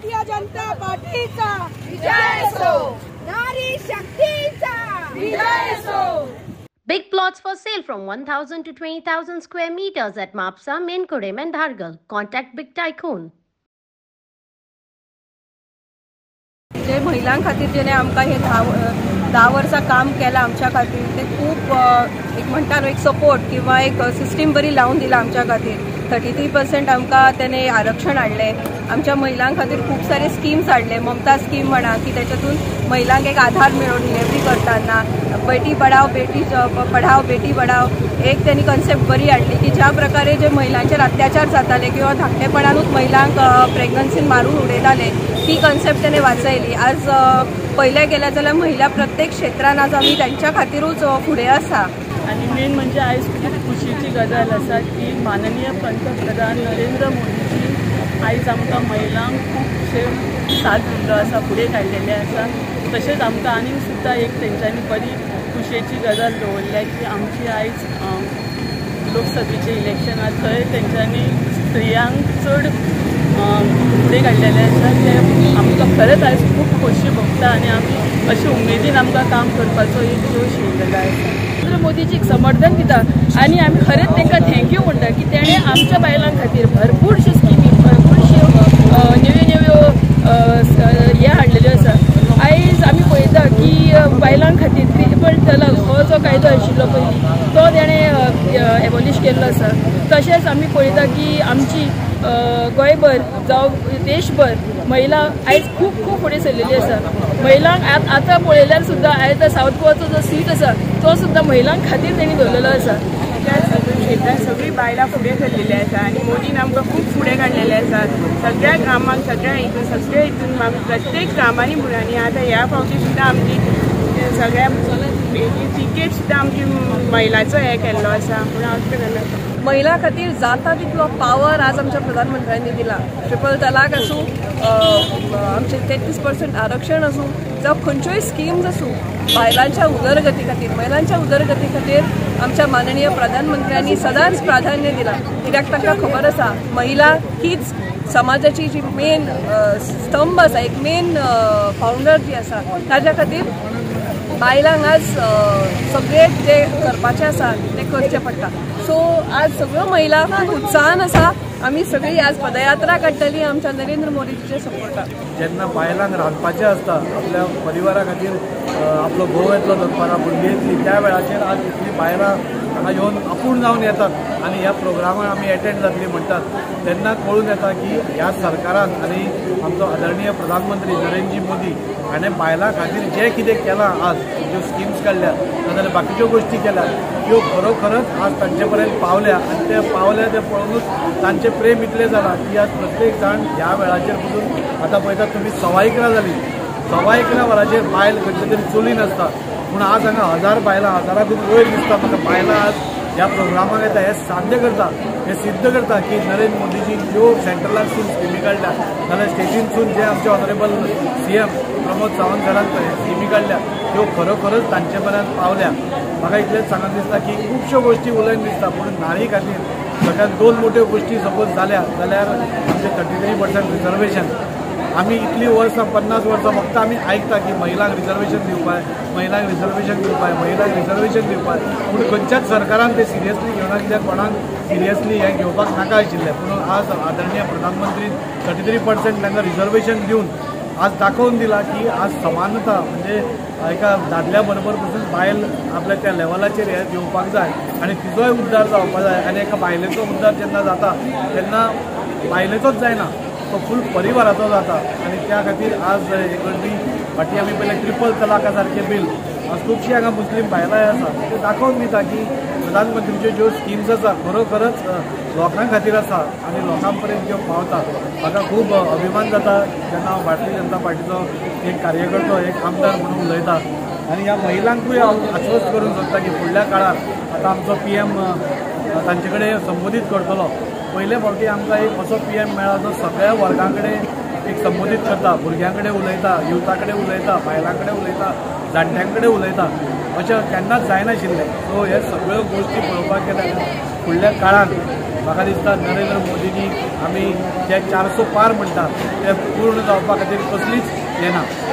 भारतीय जनता पार्टीचा विजय असो, नारी शक्तीचा विजय असो। Big plots for sale from 1,000 to 20,000 square meters at Mapsa, Menkodem and Dhargal. Contact Big Tycoon. जे महिलां खातीर जेणे आमकां हे 10 वर्सां काम केलां आमच्या खातीर ते खूब एक म्हणटा न्हू एक सपोर्ट किंवा एक सिस्टम बरी लावून दिला आमच्या खातीर। 33% आमकां तेणे आरक्षण हाडले, आमच्या महिलां खातीर खूब सारे स्किम्स हाडले, ममता स्कीम म्हणा की त्याच्यातून महिलांक एक आधार मेळून डिलिव्हरी करताना बेटी पढाओ बेटी पढाओ बेटी पढाओ एक त्यांनी कन्सेप्ट बरी हाडली की ज्या प्रकारे जे महिलांचेर अत्याचार जाताले किंवा धाकटेपणानूच महिलांक प्रेग्नन्सीन मारून उडयताले ती कन्सेप्ट त्याने वाचयली। आज पहिले गेल्या जाल्यार महिला प्रत्येक क्षेत्रात आज आमी त्यांच्या खातीरूच फुडें आसा। आणि मेन म्हणजे आयज खूप खुशीची गजाल आसा की माननीय पंतप्रधान नरेंद्र मोदीजी आयज आमकां महिलांक खूबशे साथ दिल्लो आसा, फुडें काडलेले आसा। तशेंच आमकां आनीक सुद्दां एक तेंच्यांनी बरी खुशेची गजाल दवरल्या की आमची आयज लोकसभेचे इलेक्शनात थंय तेंच्यांनी स्त्रियांक चड फुडें काडलेले आसा। ते आमकां खरेंच आयज खूब खोशी भोगता आनी आमी अशे उमेदीन आमकां काम करपाचो एक जोश येयलेलो आसा। नरेंद्र मोदीजीक समर्थन दिता आनी आमी खरेंच तांकां थँक्यू म्हणटा की तेणें आमच्या बायलां खातीर भरपूरश्यो स्किमी भरपूरश्यो नेव्यो हे हाडलेल्यो आसा। आयज आमी पळयता की बायलां खातीर ट्रिपल तलाक हो जो कायदो आशिल्लो पयलीं तो तेणें एबॉलिश केल्लो आसा। तशेंच आमी पळयता की आमची गोंयभर जावं देशभर महिला आयज खूब फुडें सरलेली आसा। महिलांक आतां पळयल्यार सुद्दां आयज साऊथ गोवाचो जो सीट आसा तो सुद्दां महिलां खातीर तेणी दवरलेलो आसा। क्षेत्रांत सगळी बायलां फुडें सरलेली आसा आनी मोदीन आमकां खूब फुडें काडलेले आसा। सगळ्या कामांक सगळ्या हितून प्रत्येक कामांनी मुळांनी आतां ह्या फावटी सुद्दां आमची सगळ्या तिकेट सुद्दां आमची महिलांचो हे केल्लो आसा। पूण हांव महिला खातीर जाता तितलो पावर आज आमच्या प्रधानमंत्र्यांनी दिला। ट्रिपल तलाक आसूं, आमचे 33% आरक्षण आसूं, जावं खंयच्योय स्किम्स आसूं बायलांच्या उदरगती खातीर महिलांच्या उदरगती खातीर आमच्या माननीय प्रधानमंत्र्यांनी सदांच प्राधान्य दिला। कित्याक ताका खबर आसा महिला हीच समाजाची जी मेन स्तंभ आसा, एक मेन फावंडर जी आसा, ताच्या खातीर बायलांक आज सगळे जे करपाचें आसा ते करचें पडटा। सो आज सगळ्यो महिला खूब उत्साहान आसा। आमी सगळी आज पदयात्रा काडटली आमच्या नरेंद्र मोदीजीच्या सपोर्टान। जेन्ना बायलांक रांदपाचें आसता आपल्या परिवारा खातीर आपलो घोव येतलो दनपारां भुरगीं येतलीं त्या वेळाचेर आज इतलीं बायलां हांगा येवन आपूण जावन येतात आनी ह्या प्रोग्रामाक आमी एटेंड जातलीं म्हणटात तेन्ना कळून येता की ह्या सरकारान आनी आमचो आदरणीय प्रधानमंत्री नरेंद्रजी मोदी हाणें बायलां खातीर जें कितें केलां आज ज्यो स्किम्स काडल्या नाजाल्यार बाकीच्यो गोश्टी केल्या त्यो खरोखरच आज तांचे पर्यंत पावल्या आनी ते पावल्या ते पळोवनूच तांचें प्रेम इतलें जालां की आज प्रत्येक जाण ह्या वेळाचेर पसून आतां पळयतात तुमी 11:15 जालीं 11:15 वरांचेर बायल खंयचे तरी चुलीन आसता पूण आज हांगा 1000 बायलां 1000ाकून वयर दिसता म्हाका बायलां आज ह्या प्रोग्रामाक येता हे साध्य करता हे सिद्ध करता की नरेंद्र मोदीजी ज्यो सेंट्रलांतसून स्किमी काडल्या नाजाल्यार स्टेटीनसून जे आमचे ऑनरेबल CM प्रमोद सावंत सरान स्किमी काडल्या त्यो खरोखरच तांचे पर्यंत पावल्या। म्हाका इतलेंच सांगत दिसता की खुबश्यो गोश्टी उलयन दिसता पूण नारी खातीर सगळ्यात 2 मोठ्यो गोश्टी सपोज जाल्या जाल्यार आमचे 33% रिजर्वेशन। आमी इतलीं वर्सां 50 वर्सां फक्त आमी आयकता की महिलांक रिजर्वेशन दिवपाय महिलांक रिजर्वेशन दिवपाय महिलांक रिजर्वेशन दिवपाय पूण खंयच्याच सरकारान ते सिरियसली घेवना कित्याक कोणाक सिरियसली हें घेवपाक नाका आशिल्लें। पूण आज आदरणीय प्रधानमंत्री 33% तांकां रिजर्वेशन दिवन आज दाखोवन दिला की आज समानता म्हणजे एका दादल्या बरोबर पसून बायल आपल्या त्या लेवलाचेर हे येवपाक जाय आनी तिजोय उद्धार जावपाक जाय आनी एका बायलेचो उद्धार जेन्ना जाता तेन्ना बायलेचोच जायना तो फूल परिवाराचो जाता आनी त्या खातीर आज एक फाटीं आमी पयलें ट्रिपल तलाका सारकें बील आज खुबशीं हांगा मुस्लीम बायलांय आसा ते दाखोवन दिता की प्रधानमंत्रीच्यो ज्यो स्किम्स आसा खरोखरच लोकां खातीर आसा आनी लोकां पर्यंत ज्यो पावता। म्हाका खूब अभिमान जाता जेन्ना हांव भारतीय जनता पार्टीचो एक कार्यकर्तो एक आमदार म्हणून उलयता आनी ह्या महिलांकूय हांव आश्वस्त करूंक सोदता की फुडल्या काळार आतां आमचो PM तांचे कडेन संबोधीत करतलो। पयले फावटी आमकां एक असो PM मेळ्ळा जो सगळ्या वर्गां कडेन एक संबोधीत करता, भुरग्यां कडेन उलयता, युथा कडेन उलयता, बायलां कडेन उलयता, जाणट्यां कडेन उलयता, अशें केन्नाच जायनाशिल्लें। सो हे सगळ्यो गोश्टी पळोवपाक गेल्यार फुडल्या काळान म्हाका दिसता नरेंद्र मोदींनी आमी जे 400 पार म्हणटा ते पूर्ण जावपा खातीर कसलीच हें ना.